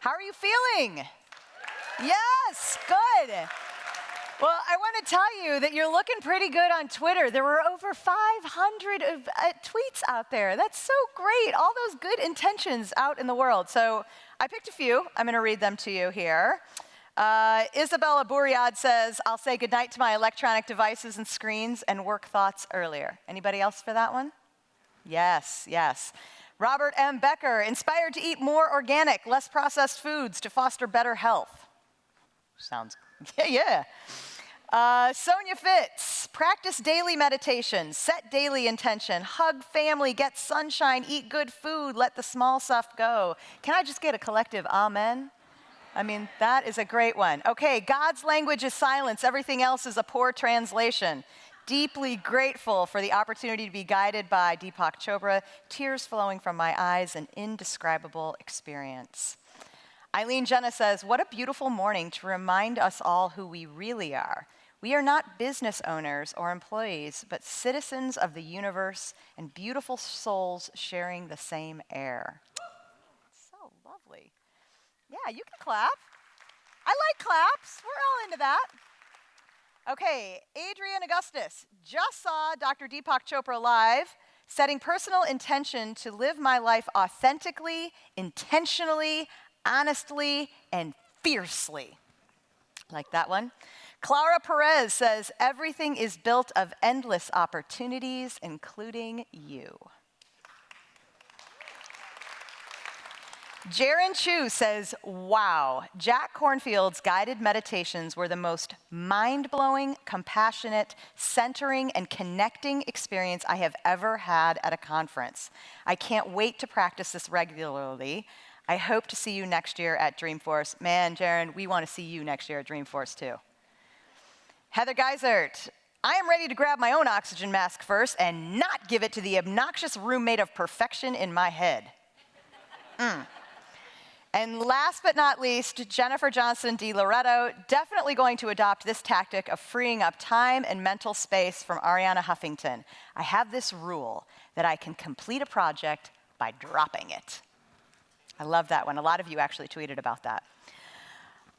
How are you feeling? Yes, good. Well, I want to tell you that you're looking pretty good on Twitter. There were over 500 tweets out there. That's so great. All those good intentions out in the world. So I picked a few. I'm going to read them to you here. Isabella Bouriad says, I'll say goodnight to my electronic devices and screens and work thoughts earlier. Anybody else for that one? Yes, yes. Robert M. Becker, inspired to eat more organic, less processed foods to foster better health. Sounds, yeah. Sonia Fitz, practice daily meditation, set daily intention, hug family, get sunshine, eat good food, let the small stuff go. Can I just get a collective amen? I mean, that is a great one. Okay, God's language is silence. Everything else is a poor translation. Deeply grateful for the opportunity to be guided by Deepak Chopra. Tears flowing from my eyes, an indescribable experience. Eileen Jenna says, what a beautiful morning to remind us all who we really are. We are not business owners or employees, but citizens of the universe and beautiful souls sharing the same air. So lovely. Yeah, you can clap. I like claps. We're all into that. Okay, Adrian Augustus just saw Dr. Deepak Chopra live, setting personal intention to live my life authentically, intentionally, honestly, and fiercely. Like that one. Clara Perez says, everything is built of endless opportunities, including you. Jaren Chu says, wow, Jack Kornfield's guided meditations were the most mind-blowing, compassionate, centering, and connecting experience I have ever had at a conference. I can't wait to practice this regularly. I hope to see you next year at Dreamforce. Man, Jaren, we want to see you next year at Dreamforce too. Heather Geisert, I am ready to grab my own oxygen mask first and not give it to the obnoxious roommate of perfection in my head. And last but not least, Jennifer Johnson Di Loretto, definitely going to adopt this tactic of freeing up time and mental space from Arianna Huffington. I have this rule that I can complete a project by dropping it. I love that one. A lot of you actually tweeted about that.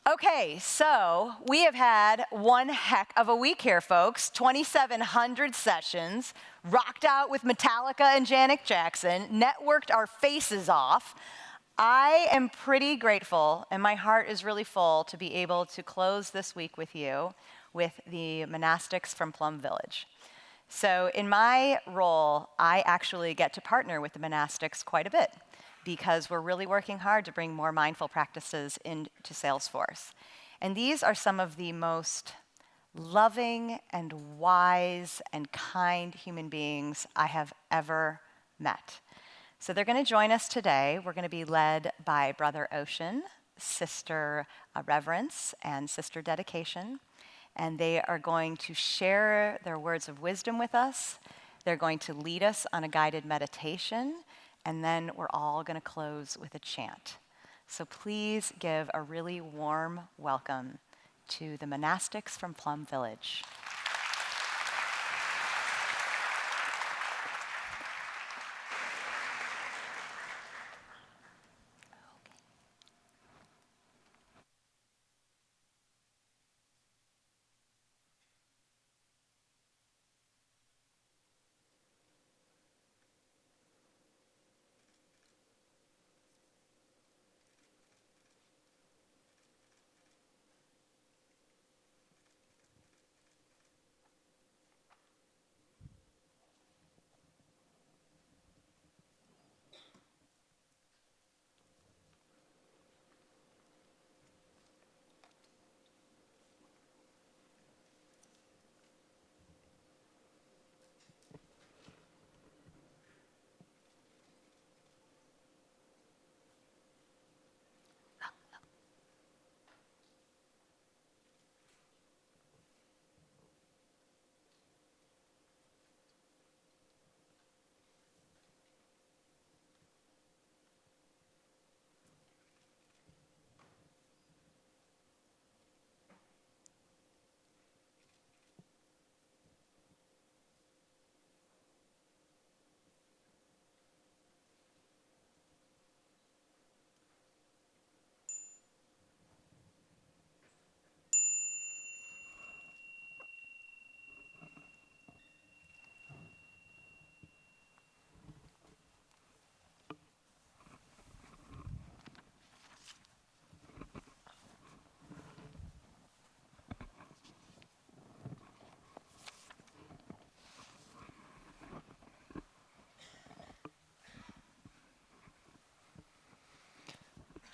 Okay, so we have had one heck of a week here, folks. 2,700 sessions, rocked out with Metallica and Janet Jackson, networked our faces off. I am pretty grateful, and my heart is really full to be able to close this week with you with the Monastics from Plum Village. So in my role, I actually get to partner with the Monastics quite a bit because we're really working hard to bring more mindful practices into Salesforce. And these are some of the most loving and wise and kind human beings I have ever met. So they're going to join us today. We're going to be led by Brother Ocean, Sister Reverence, and Sister Dedication. And they are going to share their words of wisdom with us. They're going to lead us on a guided meditation. And then we're all going to close with a chant. So please give a really warm welcome to the Monastics from Plum Village.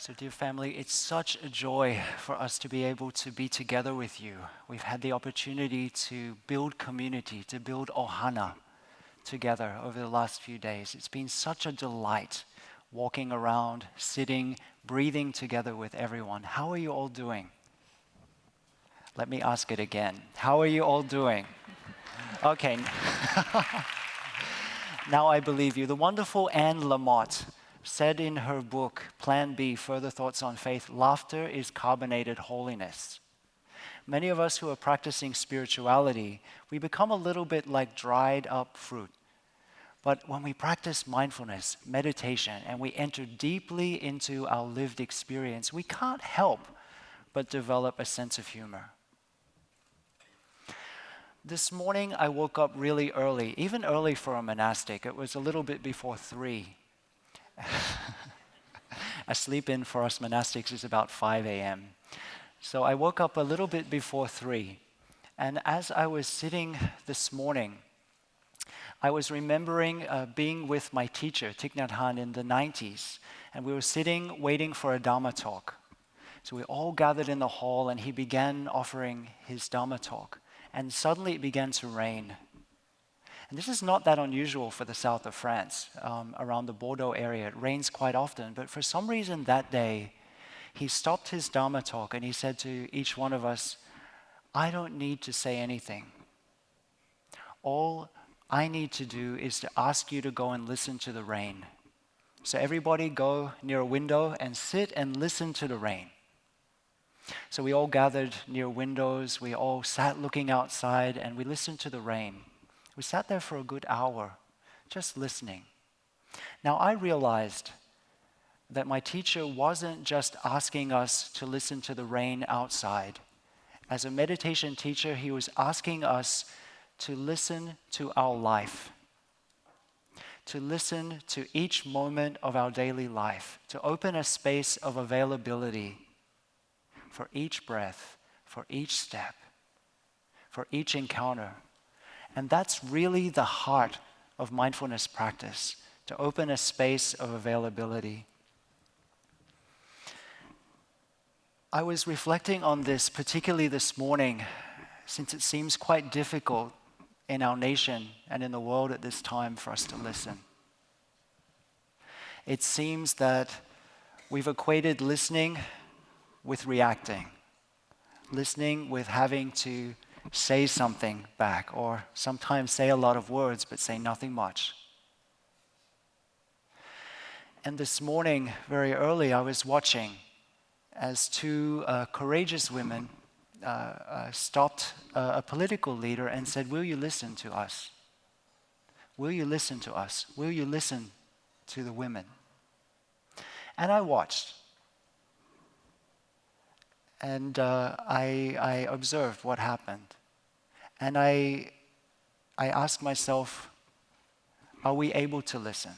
So dear family, it's such a joy for us to be able to be together with you. We've had the opportunity to build community, to build ohana together over the last few days. It's been such a delight walking around, sitting, breathing together with everyone. How are you all doing? Let me ask it again. How are you all doing? Okay. Now I believe you. The wonderful Anne Lamott said in her book, Plan B, Further Thoughts on Faith, laughter is carbonated holiness. Many of us who are practicing spirituality, we become a little bit like dried up fruit. But when we practice mindfulness, meditation, and we enter deeply into our lived experience, we can't help but develop a sense of humor. This morning, I woke up really early, even early for a monastic. It was a little bit before 3. A sleep-in for us monastics is about 5 a.m. So I woke up a little bit before 3. And as I was sitting this morning, I was remembering being with my teacher, Thich Nhat Hanh, in the 90s. And we were sitting, waiting for a Dharma talk. So we all gathered in the hall, and he began offering his Dharma talk. And suddenly it began to rain. And this is not that unusual for the south of France, around the Bordeaux area. It rains quite often, but for some reason that day, he stopped his Dharma talk and he said to each one of us, I don't need to say anything. All I need to do is to ask you to go and listen to the rain. So everybody go near a window and sit and listen to the rain. So we all gathered near windows, we all sat looking outside, and we listened to the rain. We sat there for a good hour, just listening. Now I realized that my teacher wasn't just asking us to listen to the rain outside. As a meditation teacher, he was asking us to listen to our life, to listen to each moment of our daily life, to open a space of availability for each breath, for each step, for each encounter. And that's really the heart of mindfulness practice, to open a space of availability. I was reflecting on this, particularly this morning, since it seems quite difficult in our nation and in the world at this time for us to listen. It seems that we've equated listening with reacting, listening with having to say something back, or sometimes say a lot of words but say nothing much. And this morning, very early, I was watching as 2 courageous women stopped a political leader and said, will you listen to us? Will you listen to us? Will you listen to the women? And I watched. And I observed what happened. And I asked myself, are we able to listen?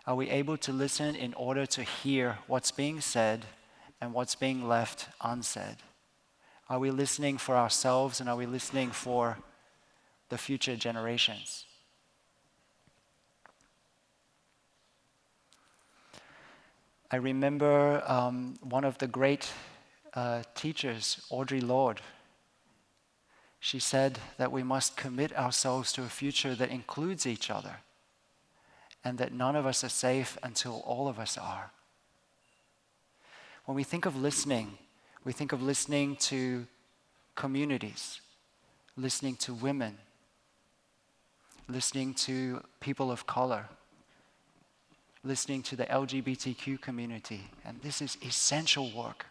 Are we able to listen in order to hear what's being said and what's being left unsaid? Are we listening for ourselves, and are we listening for the future generations? I remember one of the great teachers, Audre Lorde. She said that we must commit ourselves to a future that includes each other, and that none of us are safe until all of us are. When we think of listening, we think of listening to communities, listening to women, listening to people of color, listening to the LGBTQ community, and this is essential work.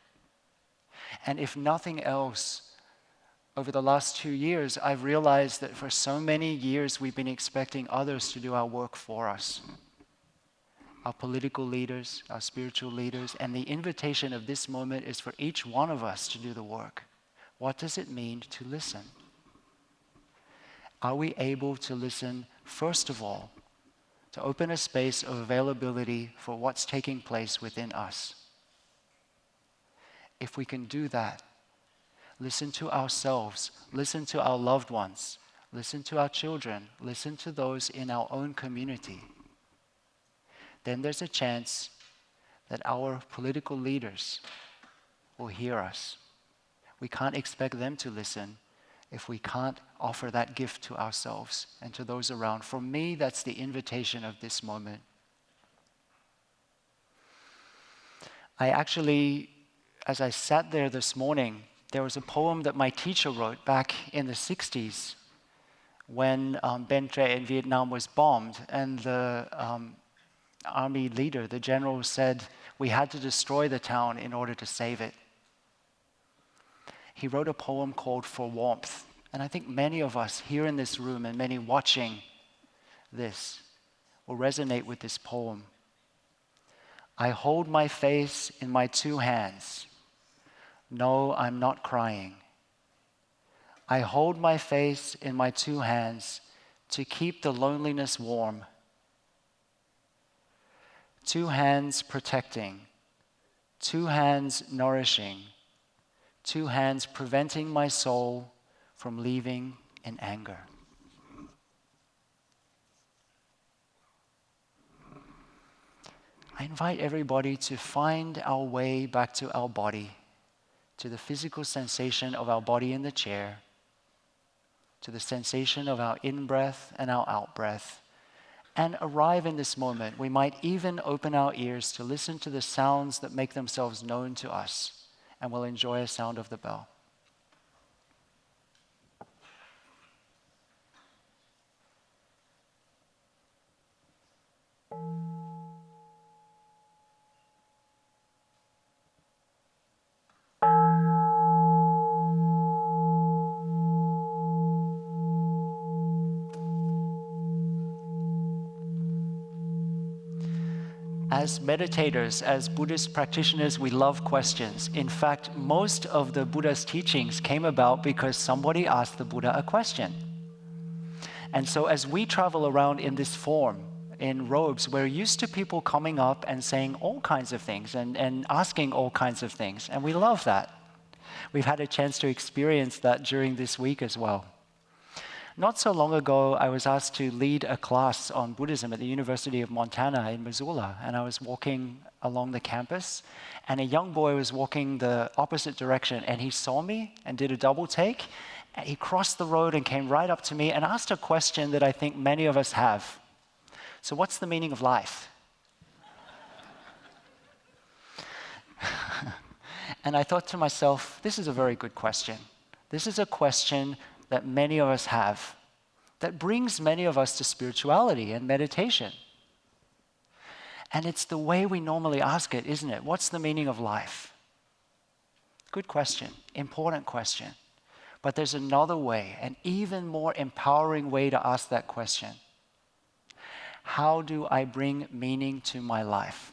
And if nothing else, over the last 2 years, I've realized that for so many years we've been expecting others to do our work for us. Our political leaders, our spiritual leaders, and the invitation of this moment is for each one of us to do the work. What does it mean to listen? Are we able to listen, first of all, to open a space of availability for what's taking place within us? If we can do that, listen to ourselves, listen to our loved ones, listen to our children, listen to those in our own community, then there's a chance that our political leaders will hear us. We can't expect them to listen if we can't offer that gift to ourselves and to those around. For me, that's the invitation of this moment. I actually, as I sat there this morning, there was a poem that my teacher wrote back in the 60s when Ben Tre in Vietnam was bombed, and the army leader, the general, said we had to destroy the town in order to save it. He wrote a poem called For Warmth, and I think many of us here in this room and many watching this will resonate with this poem. I hold my face in my two hands. No, I'm not crying. I hold my face in my two hands to keep the loneliness warm. Two hands protecting, two hands nourishing, two hands preventing my soul from leaving in anger. I invite everybody to find our way back to our body, to the physical sensation of our body in the chair, to the sensation of our in-breath and our out-breath, and arrive in this moment. We might even open our ears to listen to the sounds that make themselves known to us, and we'll enjoy a sound of the bell. As meditators, as Buddhist practitioners, we love questions. In fact, most of the Buddha's teachings came about because somebody asked the Buddha a question. And so as we travel around in this form, in robes, we're used to people coming up and saying all kinds of things and asking all kinds of things. And we love that. We've had a chance to experience that during this week as well. Not so long ago, I was asked to lead a class on Buddhism at the University of Montana in Missoula, and I was walking along the campus, and a young boy was walking the opposite direction, and he saw me and did a double take, and he crossed the road and came right up to me and asked a question that I think many of us have. So what's the meaning of life? And I thought to myself, this is a very good question. This is a question that many of us have, that brings many of us to spirituality and meditation. And it's the way we normally ask it, isn't it? What's the meaning of life? Good question, important question. But there's another way, an even more empowering way to ask that question. How do I bring meaning to my life?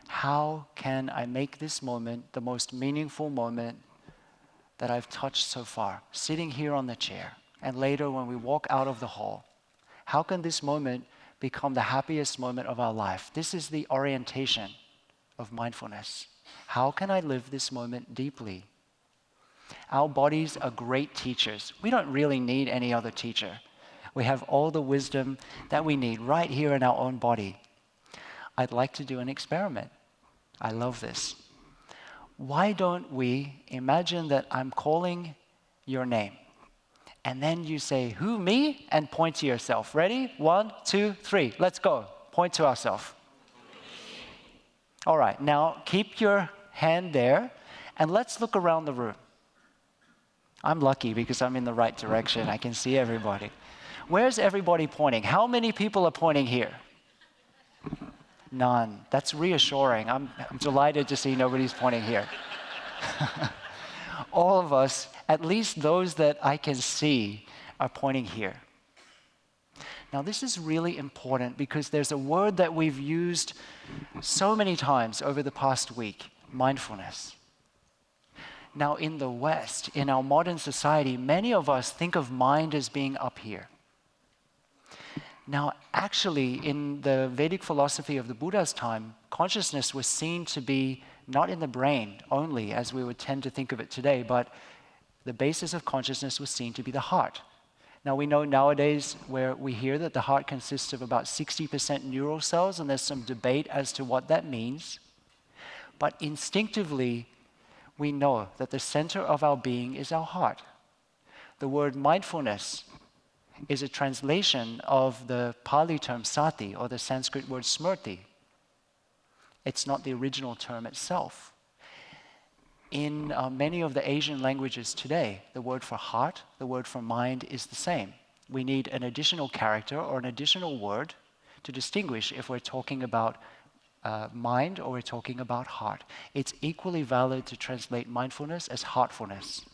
How can I make this moment the most meaningful moment that I've touched so far, sitting here on the chair, and later when we walk out of the hall? How can this moment become the happiest moment of our life? This is the orientation of mindfulness. How can I live this moment deeply? Our bodies are great teachers. We don't really need any other teacher. We have all the wisdom that we need right here in our own body. I'd like to do an experiment. I love this. Why don't we imagine that I'm calling your name? And then you say, who, me? And point to yourself. Ready? 1, 2, 3. Let's go. Point to ourselves. All right, now keep your hand there and let's look around the room. I'm lucky because I'm in the right direction. I can see everybody. Where's everybody pointing? How many people are pointing here? None. That's reassuring. I'm delighted to see nobody's pointing here. All of us, at least those that I can see, are pointing here. Now, this is really important because there's a word that we've used so many times over the past week, mindfulness. Now, in the West, in our modern society, many of us think of mind as being up here. Now, actually, in the Vedic philosophy of the Buddha's time, consciousness was seen to be not in the brain only, as we would tend to think of it today, but the basis of consciousness was seen to be the heart. Now we know nowadays where we hear that the heart consists of about 60% neural cells, and there's some debate as to what that means. But instinctively, we know that the center of our being is our heart. The word mindfulness is a translation of the Pali term sati, or the Sanskrit word smrti. It's not the original term itself. In many of the Asian languages today, the word for heart, the word for mind is the same. We need an additional character or an additional word to distinguish if we're talking about mind or we're talking about heart. It's equally valid to translate mindfulness as heartfulness.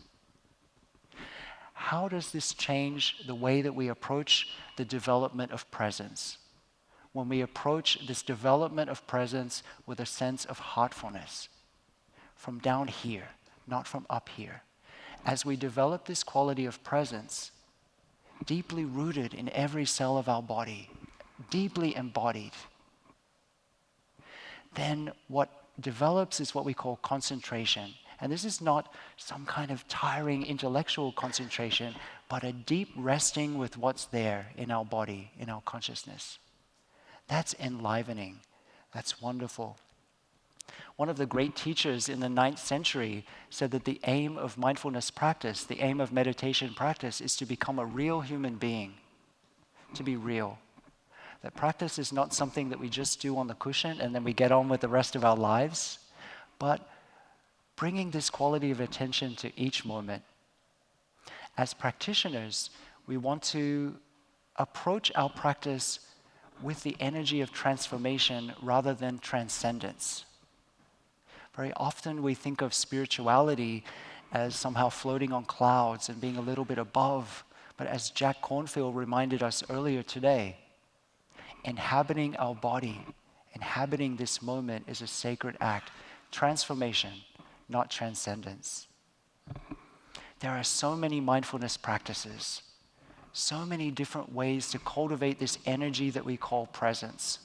How does this change the way that we approach the development of presence? When we approach this development of presence with a sense of heartfulness, from down here, not from up here. As we develop this quality of presence, deeply rooted in every cell of our body, deeply embodied, then what develops is what we call concentration. And this is not some kind of tiring intellectual concentration, but a deep resting with what's there in our body, in our consciousness. That's enlivening. That's wonderful. One of the great teachers in the 9th century said that the aim of mindfulness practice, the aim of meditation practice, is to become a real human being, to be real. That practice is not something that we just do on the cushion and then we get on with the rest of our lives, but bringing this quality of attention to each moment. As practitioners, we want to approach our practice with the energy of transformation rather than transcendence. Very often we think of spirituality as somehow floating on clouds and being a little bit above. But as Jack Kornfield reminded us earlier today, inhabiting our body, inhabiting this moment is a sacred act. Transformation, not transcendence. There are so many mindfulness practices, so many different ways to cultivate this energy that we call presence.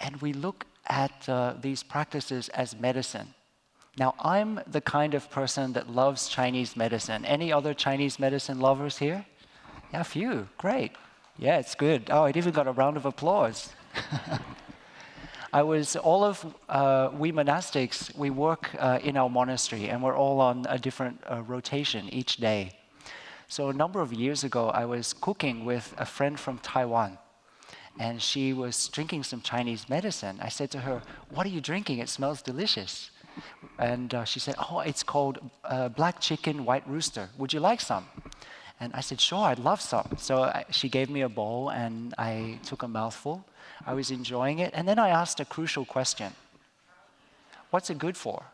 And we look at these practices as medicine. Now, I'm the kind of person that loves Chinese medicine. Any other Chinese medicine lovers here? Yeah, a few. Great. Yeah, it's good. Oh, it even got a round of applause. We monastics, we work in our monastery, and we're all on a different rotation each day. So a number of years ago, I was cooking with a friend from Taiwan, and she was drinking some Chinese medicine. I said to her, "What are you drinking? It smells delicious." And she said, "Oh, it's called black chicken white rooster. Would you like some?" And I said, "Sure, I'd love some." So she gave me a bowl, and I took a mouthful. I was enjoying it, and then I asked a crucial question. "What's it good for?"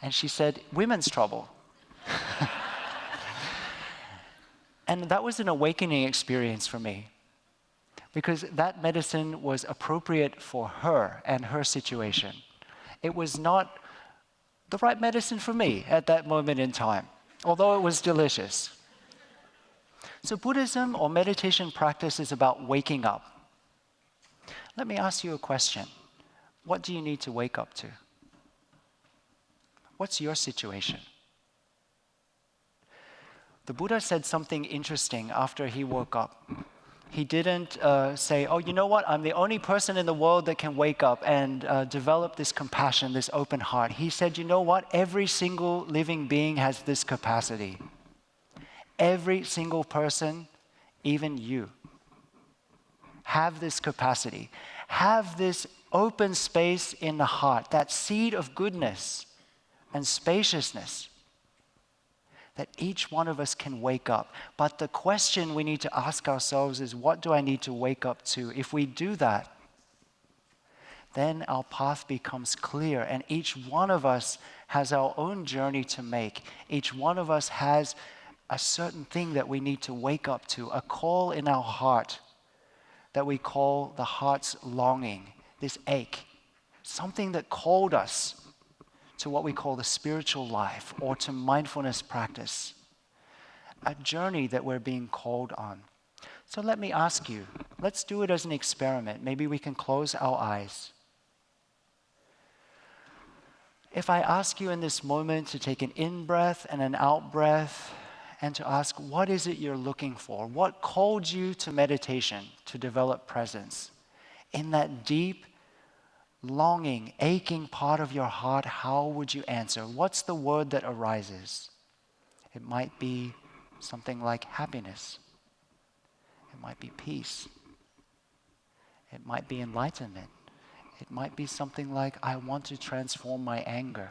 And she said, "Women's trouble." And that was an awakening experience for me, because that medicine was appropriate for her and her situation. It was not the right medicine for me at that moment in time, although it was delicious. So Buddhism or meditation practice is about waking up. Let me ask you a question. What do you need to wake up to? What's your situation? The Buddha said something interesting after he woke up. He didn't say, "Oh, you know what? I'm the only person in the world that can wake up and develop this compassion, this open heart." He said, "You know what? Every single living being has this capacity. Every single person, even you, have this capacity. Have this open space in the heart, that seed of goodness and spaciousness, that each one of us can wake up. But the question we need to ask ourselves is, what do I need to wake up to? If we do that, then our path becomes clear, and each one of us has our own journey to make. Each one of us has a certain thing that we need to wake up to, a call in our heart that we call the heart's longing, this ache, something that called us to what we call the spiritual life or to mindfulness practice, a journey that we're being called on. So let me ask you, let's do it as an experiment. Maybe we can close our eyes. If I ask you in this moment to take an in-breath and an out-breath and to ask, what is it you're looking for? What called you to meditation, to develop presence? In that deep, longing, aching part of your heart, how would you answer? What's the word that arises? It might be something like happiness. It might be peace. It might be enlightenment. It might be something like, I want to transform my anger.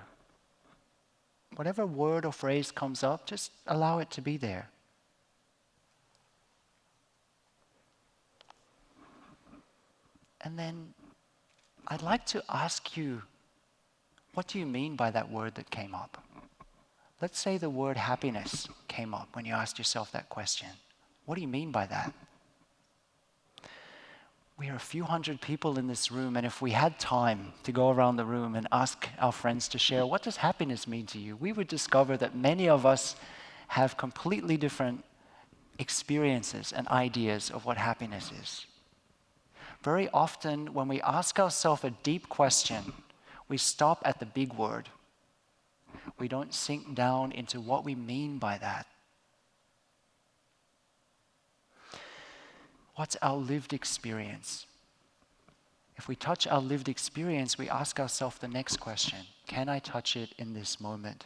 Whatever word or phrase comes up, just allow it to be there. And then I'd like to ask you, what do you mean by that word that came up? Let's say the word happiness came up when you asked yourself that question. What do you mean by that? We are a few hundred people in this room, and if we had time to go around the room and ask our friends to share, what does happiness mean to you? We would discover that many of us have completely different experiences and ideas of what happiness is. Very often, when we ask ourselves a deep question, we stop at the big word. We don't sink down into what we mean by that. What's our lived experience? If we touch our lived experience, we ask ourselves the next question: can I touch it in this moment?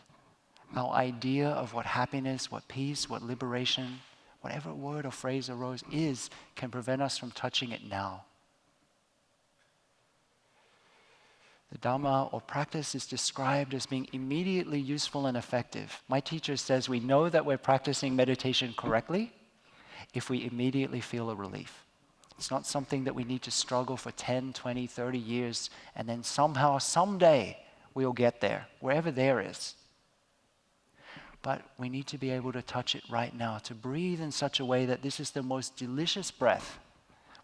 Our idea of what happiness, what peace, what liberation, whatever word or phrase arose is, can prevent us from touching it now. The Dhamma or practice is described as being immediately useful and effective. My teacher says we know that we're practicing meditation correctly if we immediately feel a relief. It's not something that we need to struggle for 10, 20, 30 years, and then somehow, someday, we'll get there, wherever there is. But we need to be able to touch it right now, to breathe in such a way that this is the most delicious breath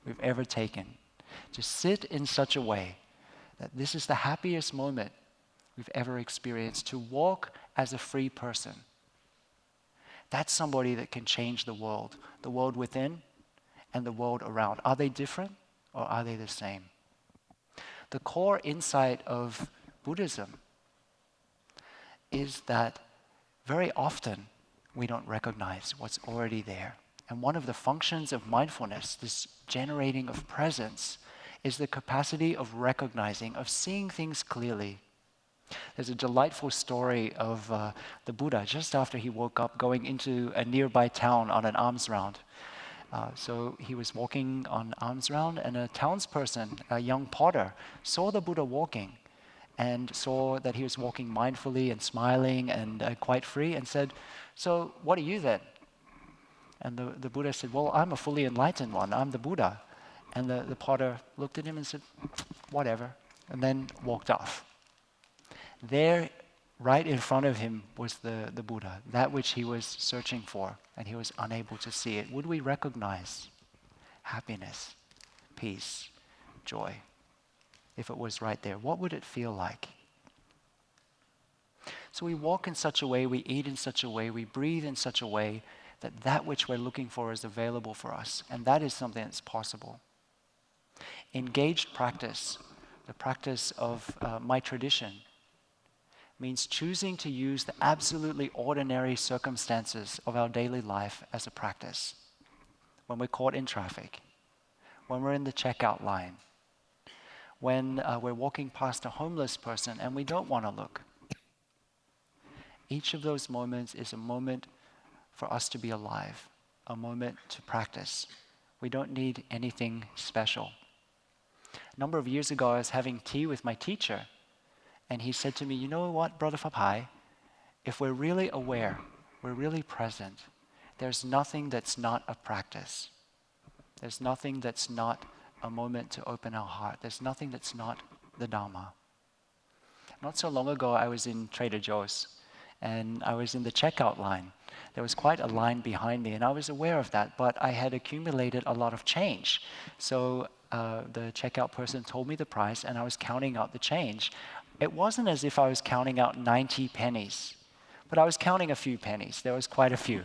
we've ever taken. To sit in such a way that this is the happiest moment we've ever experienced. To walk as a free person. That's somebody that can change the world within and the world around. Are they different or are they the same? The core insight of Buddhism is that very often we don't recognize what's already there. And one of the functions of mindfulness, this generating of presence, is the capacity of recognizing, of seeing things clearly. There's a delightful story of the Buddha just after he woke up going into a nearby town on an alms round. So he was walking on alms round, and a townsperson, a young potter, saw the Buddha walking and saw that he was walking mindfully and smiling and quite free, and said, "So what are you then?" And the Buddha said, "Well, I'm a fully enlightened one. I'm the Buddha." And the potter looked at him and said, "Whatever," and then walked off. There, right in front of him, was the Buddha, that which he was searching for, and he was unable to see it. Would we recognize happiness, peace, joy, if it was right there? What would it feel like? So we walk in such a way, we eat in such a way, we breathe in such a way that that which we're looking for is available for us, and that is something that's possible. Engaged practice, the practice of my tradition, means choosing to use the absolutely ordinary circumstances of our daily life as a practice. When we're caught in traffic, when we're in the checkout line, when we're walking past a homeless person and we don't want to look. Each of those moments is a moment for us to be alive, a moment to practice. We don't need anything special. A number of years ago, I was having tea with my teacher, and he said to me, "You know what, Brother Phapai, if we're really aware, we're really present, there's nothing that's not a practice. There's nothing that's not a moment to open our heart. There's nothing that's not the Dhamma." Not so long ago, I was in Trader Joe's, and I was in the checkout line. There was quite a line behind me, and I was aware of that, but I had accumulated a lot of change. So the checkout person told me the price, and I was counting out the change. It wasn't as if I was counting out 90 pennies, but I was counting a few pennies. There was quite a few.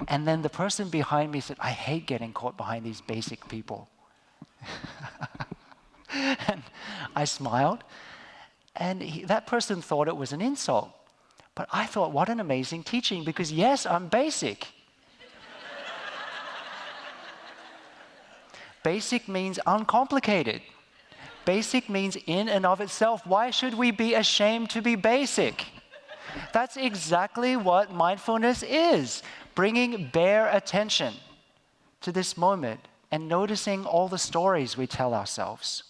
And then the person behind me said, "I hate getting caught behind these basic people." And I smiled, and that person thought it was an insult. But I thought, what an amazing teaching, because yes, I'm basic. Basic means uncomplicated. Basic means in and of itself. Why should we be ashamed to be basic? That's exactly what mindfulness is. Bringing bare attention to this moment and noticing all the stories we tell ourselves.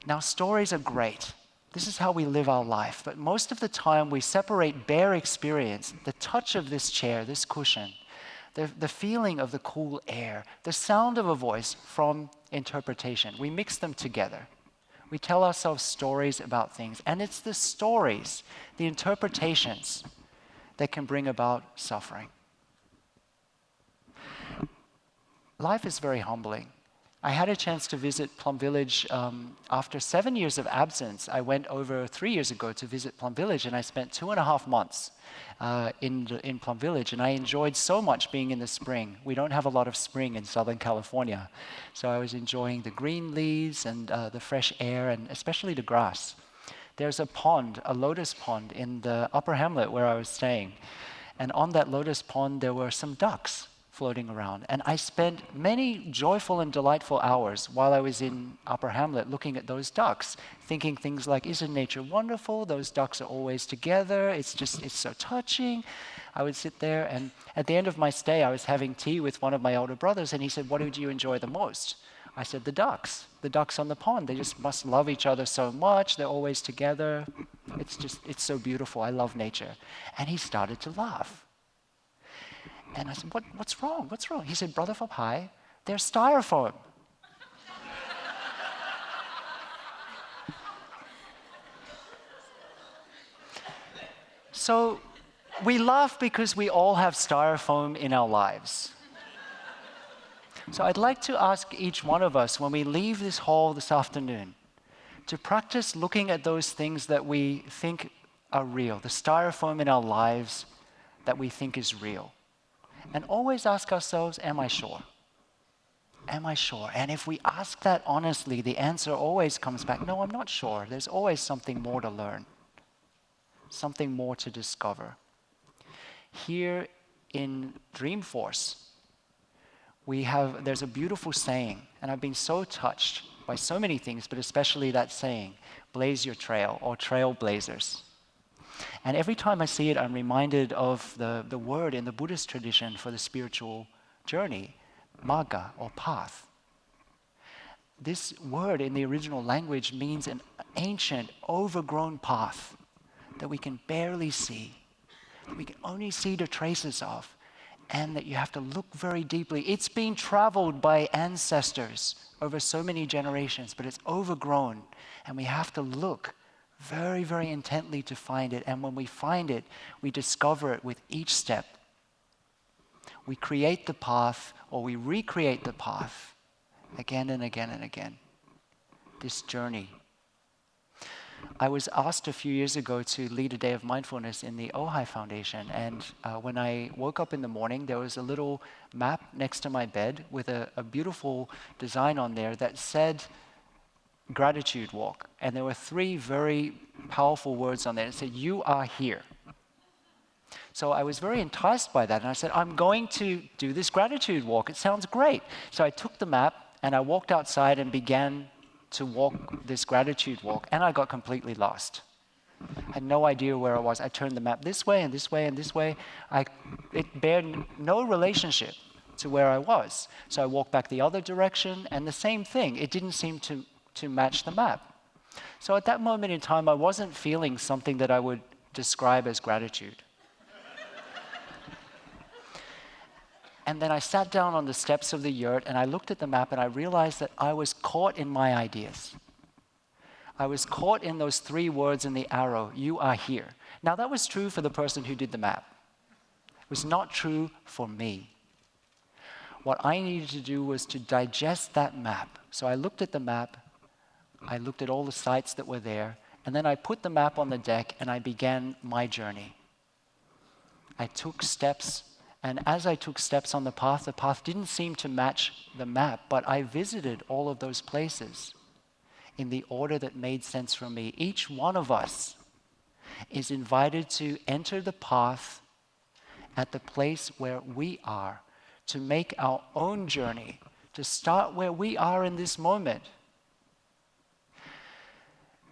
Now, stories are great. This is how we live our life. But most of the time, we separate bare experience, the touch of this chair, this cushion, the feeling of the cool air, the sound of a voice from interpretation. We mix them together. We tell ourselves stories about things. And it's the stories, the interpretations, that can bring about suffering. Life is very humbling. I had a chance to visit Plum Village after 7 years of absence. I went over 3 years ago to visit Plum Village, and I spent 2.5 months in Plum Village, and I enjoyed so much being in the spring. We don't have a lot of spring in Southern California, so I was enjoying the green leaves and the fresh air, and especially the grass. There's a pond, a lotus pond, in the upper hamlet where I was staying, and on that lotus pond there were some ducks floating around. And I spent many joyful and delightful hours while I was in Upper Hamlet looking at those ducks, thinking things like, isn't nature wonderful? Those ducks are always together. It's so touching. I would sit there, and at the end of my stay, I was having tea with one of my older brothers, and he said, what did you enjoy the most? I said, the ducks on the pond. They just must love each other so much. They're always together. It's so beautiful. I love nature. And he started to laugh. And I said, what's wrong? What's wrong? He said, Brother Phap, they're styrofoam. So we laugh because we all have styrofoam in our lives. So I'd like to ask each one of us, when we leave this hall this afternoon, to practice looking at those things that we think are real, the styrofoam in our lives that we think is real. And always ask ourselves, am I sure? Am I sure? And if we ask that honestly, the answer always comes back, no, I'm not sure. There's always something more to learn, something more to discover. Here in Dreamforce, there's a beautiful saying, and I've been so touched by so many things, but especially that saying, blaze your trail, or trailblazers. And every time I see it, I'm reminded of the word in the Buddhist tradition for the spiritual journey, magga, or path. This word in the original language means an ancient, overgrown path that we can barely see, that we can only see the traces of, and that you have to look very deeply. It's been traveled by ancestors over so many generations, but it's overgrown, and we have to look very, very intently to find it. And when we find it, we discover it with each step. We create the path, or we recreate the path again and again and again. This journey. I was asked a few years ago to lead a day of mindfulness in the Ojai Foundation, and when I woke up in the morning, there was a little map next to my bed with a beautiful design on there that said gratitude walk, and there were 3 very powerful words on there. It said, you are here. So I was very enticed by that, and I said, I'm going to do this gratitude walk. It sounds great. So I took the map, and I walked outside and began to walk this gratitude walk, and I got completely lost. I had no idea where I was. I turned the map this way and this way and this way. It bared no relationship to where I was. So I walked back the other direction, and the same thing. It didn't seem to match the map. So at that moment in time, I wasn't feeling something that I would describe as gratitude. And then I sat down on the steps of the yurt, and I looked at the map, and I realized that I was caught in my ideas. I was caught in those 3 words in the arrow, you are here. Now that was true for the person who did the map. It was not true for me. What I needed to do was to digest that map. So I looked at the map, I looked at all the sites that were there, and then I put the map on the deck, and I began my journey. I took steps, and as I took steps on the path didn't seem to match the map, but I visited all of those places in the order that made sense for me. Each one of us is invited to enter the path at the place where we are, to make our own journey, to start where we are in this moment.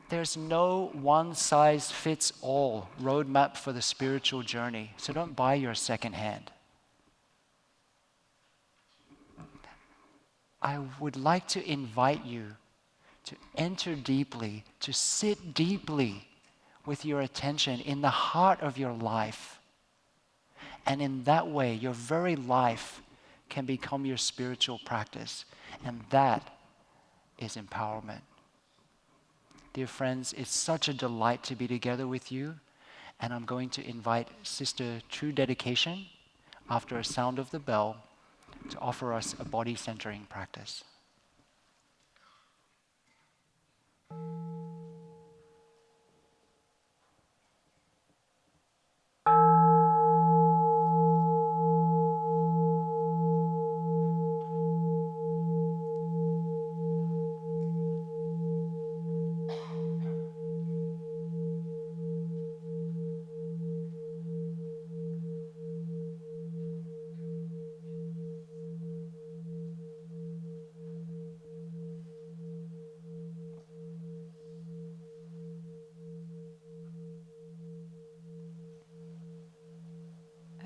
There's no one-size-fits-all roadmap for the spiritual journey, so don't buy yours secondhand. I would like to invite you to enter deeply, to sit deeply with your attention in the heart of your life. And in that way, your very life can become your spiritual practice. And that is empowerment. Dear friends, it's such a delight to be together with you. And I'm going to invite Sister True Dedication, after a sound of the bell, to offer us a body-centering practice.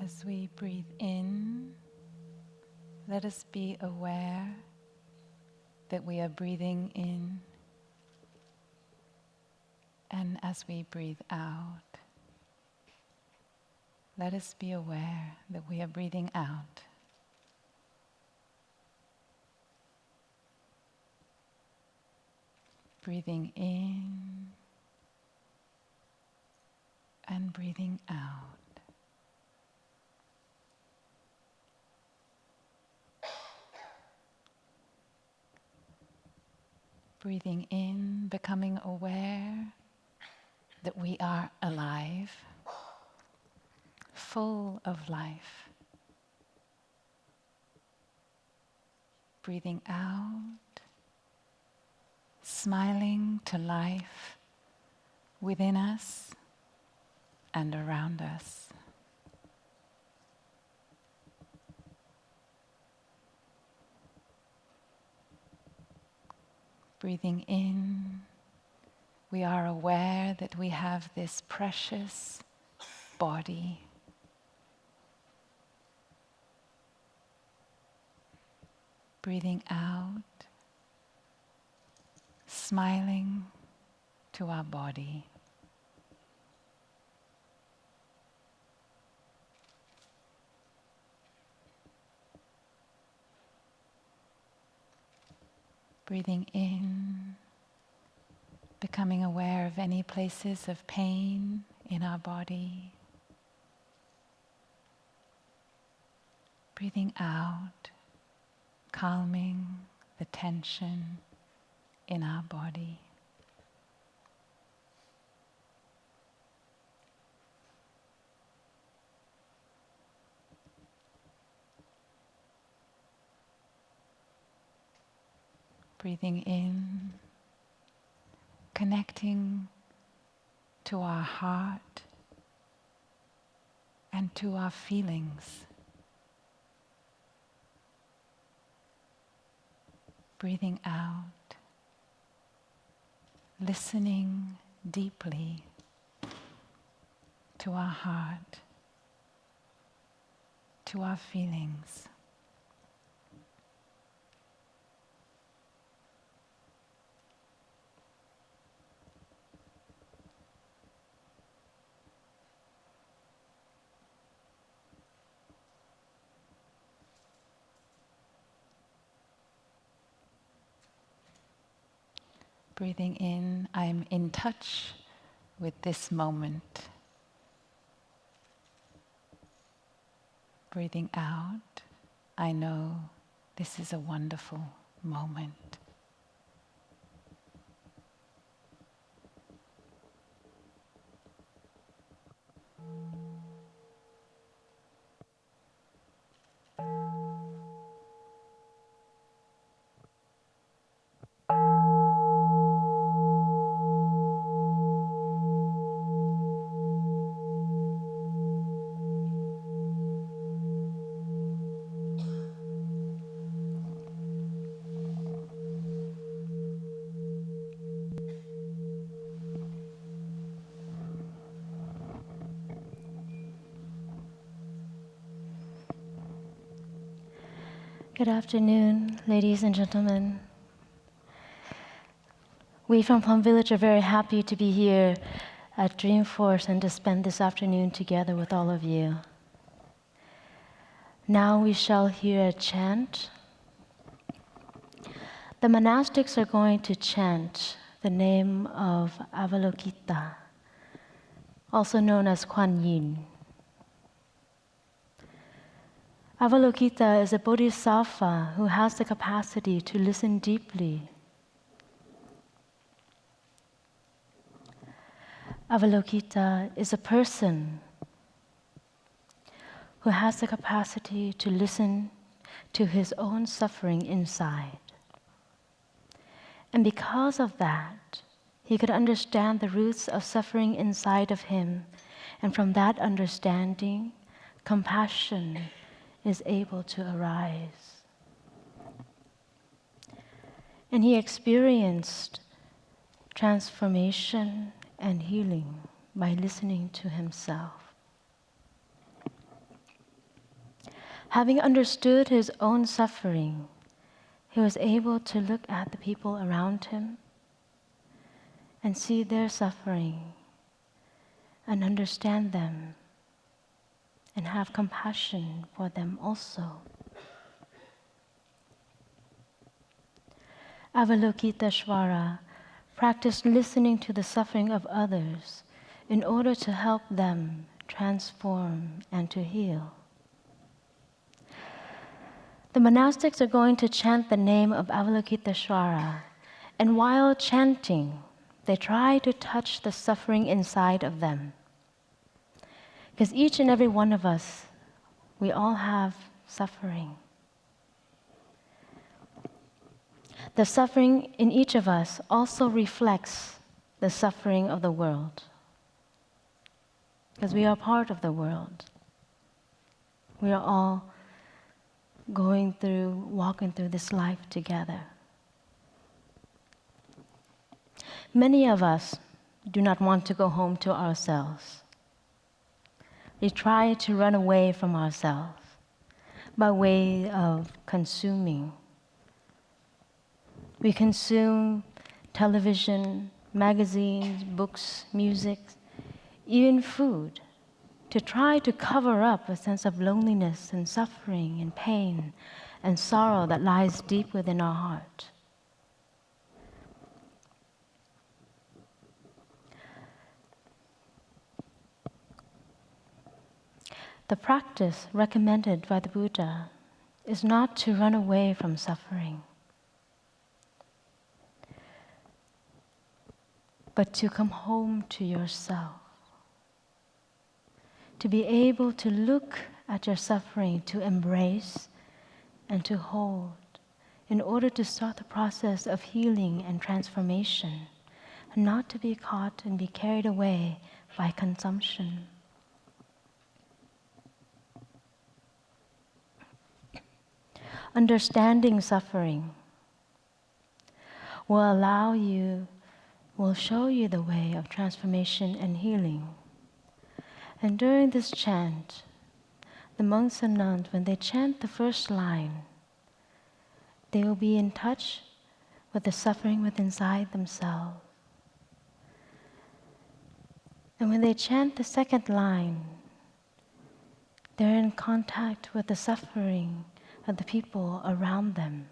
As we breathe in, let us be aware that we are breathing in. And as we breathe out, let us be aware that we are breathing out. Breathing in and breathing out. Breathing in, becoming aware that we are alive, full of life. Breathing out, smiling to life within us and around us. Breathing in, we are aware that we have this precious body. Breathing out, smiling to our body. Breathing in, becoming aware of any places of pain in our body. Breathing out, calming the tension in our body. Breathing in, connecting to our heart and to our feelings. Breathing out, listening deeply to our heart, to our feelings. Breathing in, I'm in touch with this moment. Breathing out, I know this is a wonderful moment. Good afternoon, ladies and gentlemen. We from Plum Village are very happy to be here at Dreamforce and to spend this afternoon together with all of you. Now we shall hear a chant. The monastics are going to chant the name of Avalokita, also known as Kuan Yin. Avalokita is a bodhisattva who has the capacity to listen deeply. Avalokita is a person who has the capacity to listen to his own suffering inside. And because of that, he could understand the roots of suffering inside of him, and from that understanding, compassion is able to arise. And he experienced transformation and healing by listening to himself. Having understood his own suffering, he was able to look at the people around him and see their suffering and understand them and have compassion for them also. Avalokiteshvara practiced listening to the suffering of others in order to help them transform and to heal. The monastics are going to chant the name of Avalokiteshvara, and while chanting, they try to touch the suffering inside of them. Because each and every one of us, we all have suffering. The suffering in each of us also reflects the suffering of the world. Because we are part of the world. We are all walking through this life together. Many of us do not want to go home to ourselves. We try to run away from ourselves by way of consuming. We consume television, magazines, books, music, even food, to try to cover up a sense of loneliness and suffering and pain and sorrow that lies deep within our heart. The practice recommended by the Buddha is not to run away from suffering, but to come home to yourself. To be able to look at your suffering, to embrace and to hold, in order to start the process of healing and transformation, and not to be caught and be carried away by consumption. Understanding suffering will show you the way of transformation and healing. And during this chant, the monks and nuns, when they chant the first line, they will be in touch with the suffering within inside themselves. And when they chant the second line, they're in contact with the suffering of the people around them.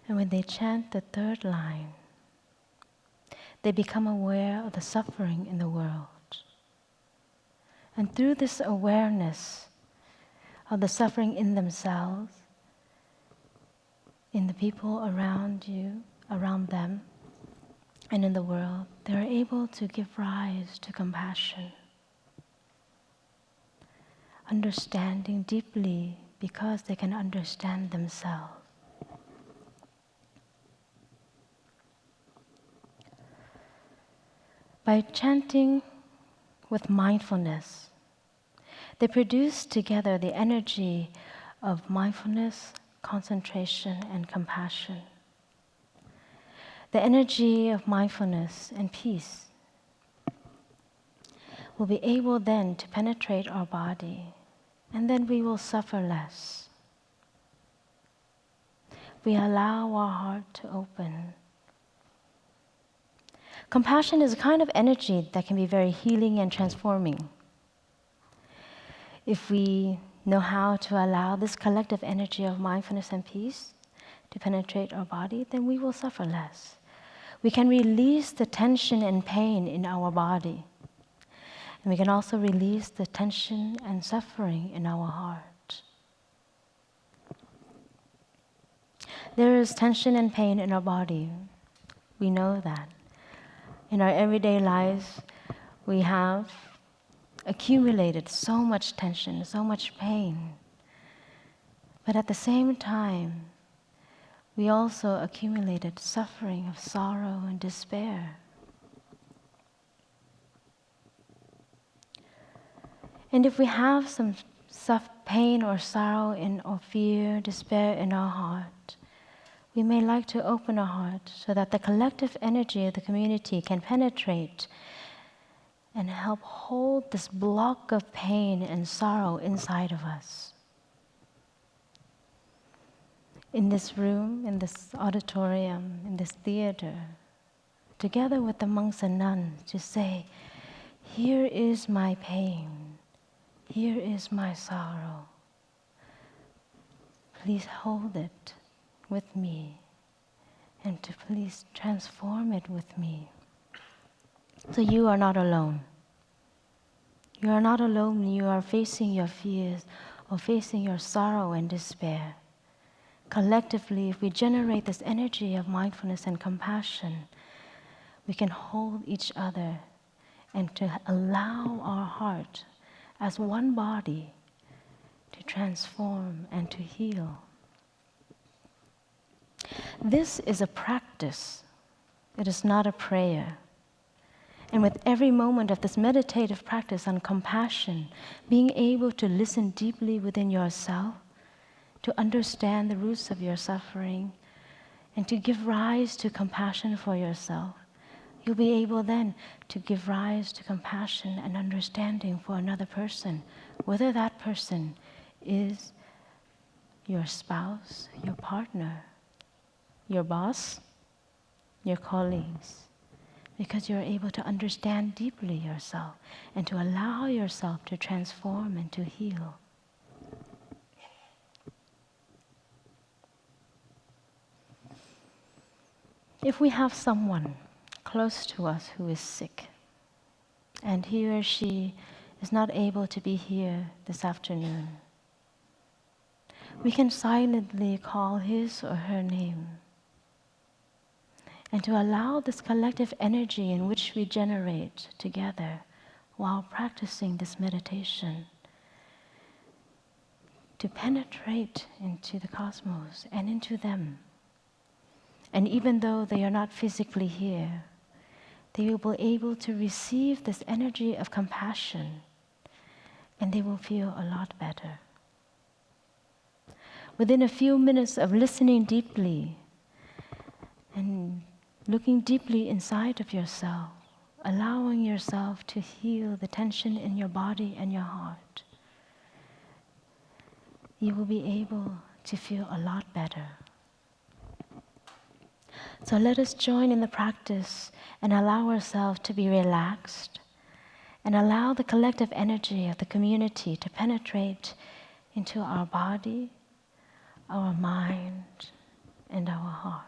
And when they chant the third line, they become aware of the suffering in the world. And through this awareness of the suffering in themselves, in the people around you, around them, and in the world, they're able to give rise to compassion. Understanding deeply because they can understand themselves. By chanting with mindfulness, they produce together the energy of mindfulness, concentration, and compassion. The energy of mindfulness and peace will be able then to penetrate our body and then we will suffer less. We allow our heart to open. Compassion is a kind of energy that can be very healing and transforming. If we know how to allow this collective energy of mindfulness and peace to penetrate our body, then we will suffer less. We can release the tension and pain in our body. And we can also release the tension and suffering in our heart. There is tension and pain in our body. We know that. In our everyday lives, we have accumulated so much tension, so much pain. But at the same time, we also accumulated suffering of sorrow and despair. And if we have some pain or sorrow or fear, despair in our heart, we may like to open our heart so that the collective energy of the community can penetrate and help hold this block of pain and sorrow inside of us. In this room, in this auditorium, in this theater, together with the monks and nuns, to say, here is my pain. Here is my sorrow. Please hold it with me, and to please transform it with me. So you are not alone. You are not alone when you are facing your fears or facing your sorrow and despair. Collectively, if we generate this energy of mindfulness and compassion, we can hold each other and to allow our heart as one body to transform and to heal. This is a practice. It is not a prayer. And with every moment of this meditative practice on compassion, being able to listen deeply within yourself, to understand the roots of your suffering, and to give rise to compassion for yourself, you'll be able then to give rise to compassion and understanding for another person, whether that person is your spouse, your partner, your boss, your colleagues, because you're able to understand deeply yourself and to allow yourself to transform and to heal. If we have someone close to us who is sick, and he or she is not able to be here this afternoon, we can silently call his or her name, and to allow this collective energy in which we generate together while practicing this meditation to penetrate into the cosmos and into them. And even though they are not physically here, they will be able to receive this energy of compassion, and they will feel a lot better. Within a few minutes of listening deeply and looking deeply inside of yourself, allowing yourself to heal the tension in your body and your heart, you will be able to feel a lot better. So let us join in the practice and allow ourselves to be relaxed and allow the collective energy of the community to penetrate into our body, our mind, and our heart.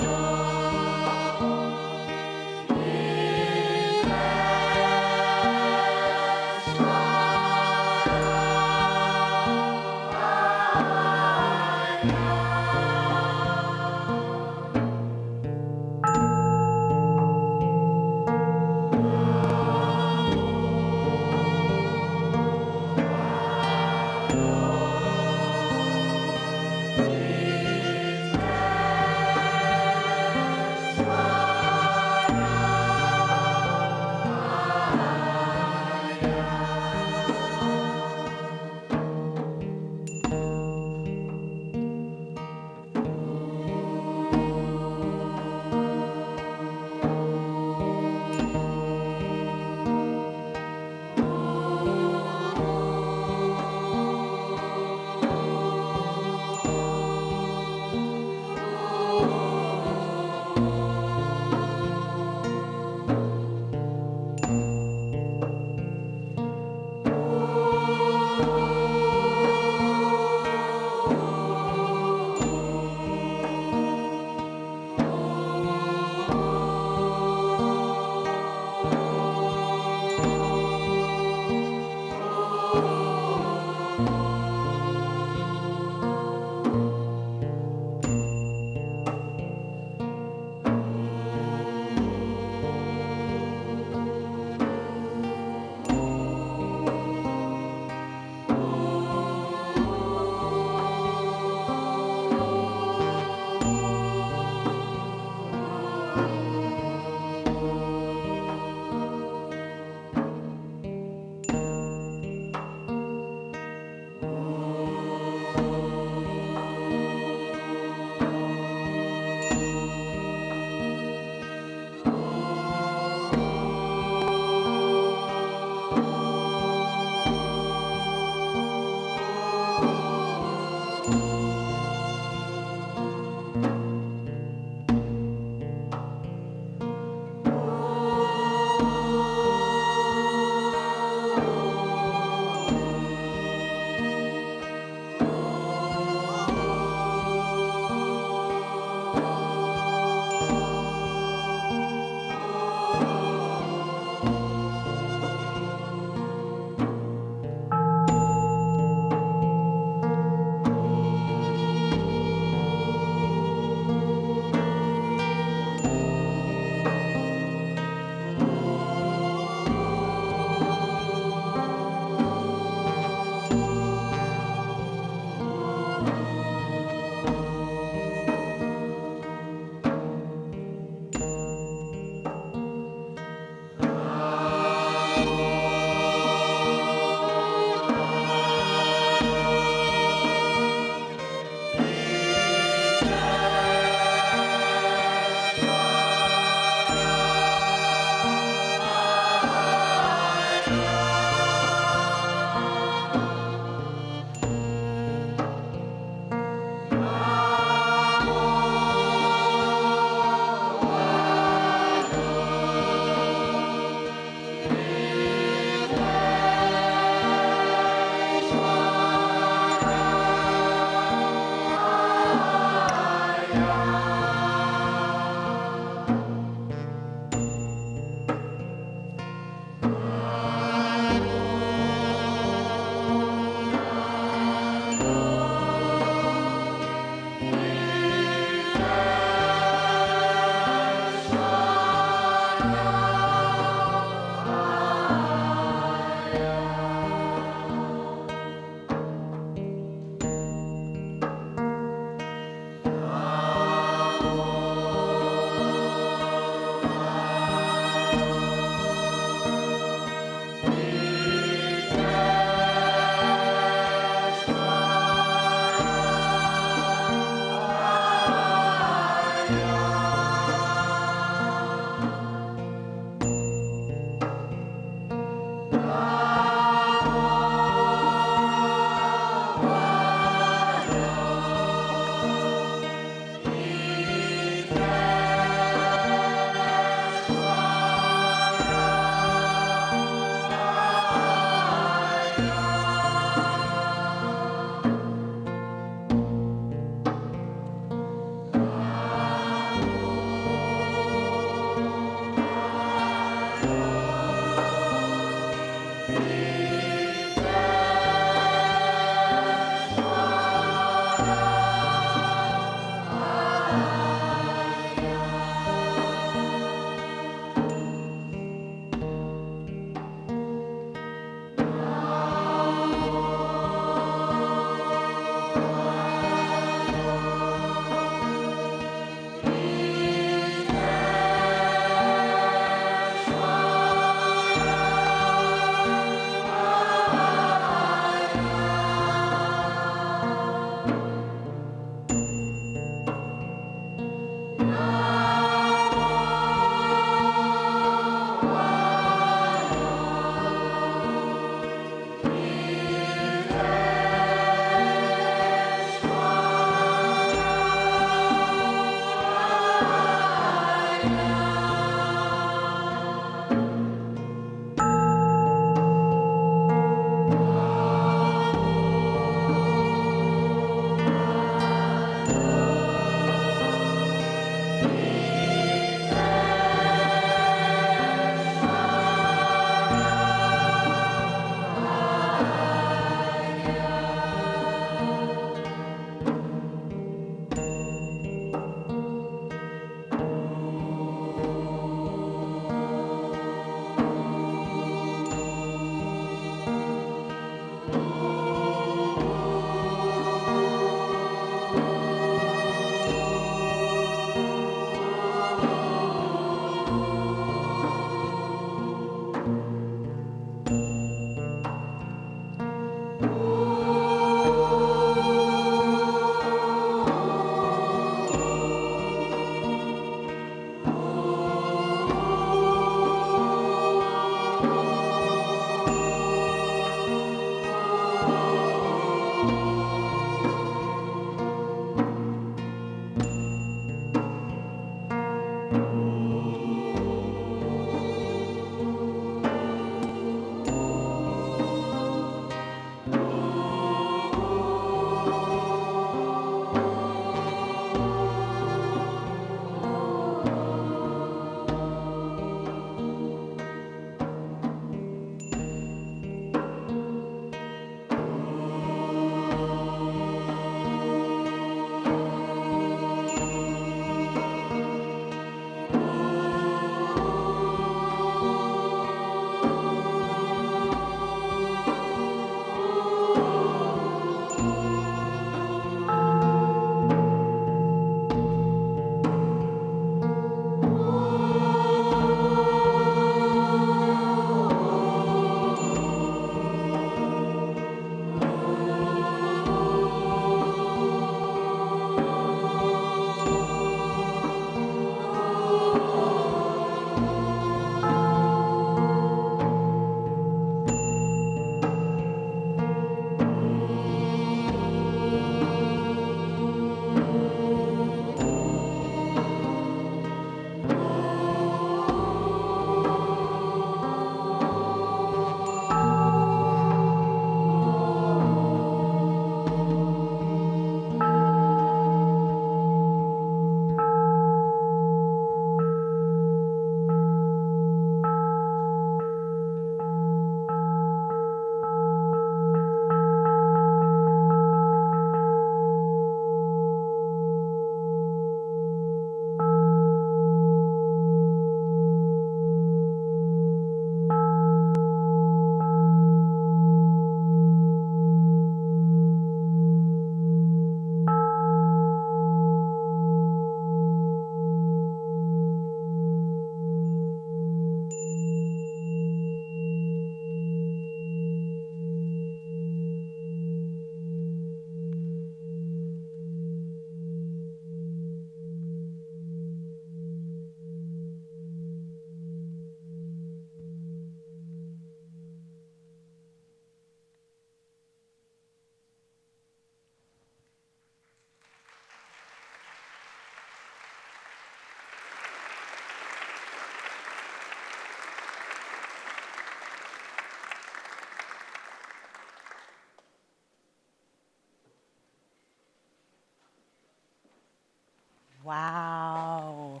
Wow.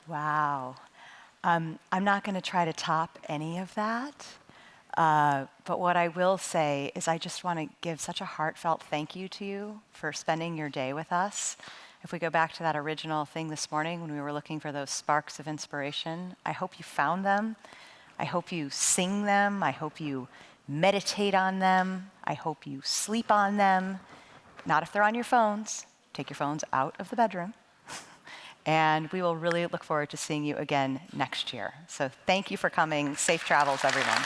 Wow. I'm not going to try to top any of that. But what I will say is I just want to give such a heartfelt thank you to you for spending your day with us. If we go back to that original thing this morning when we were looking for those sparks of inspiration, I hope you found them. I hope you sing them. I hope you meditate on them. I hope you sleep on them. Not if they're on your phones. Take your phones out of the bedroom. And we will really look forward to seeing you again next year. So thank you for coming. Safe travels, everyone.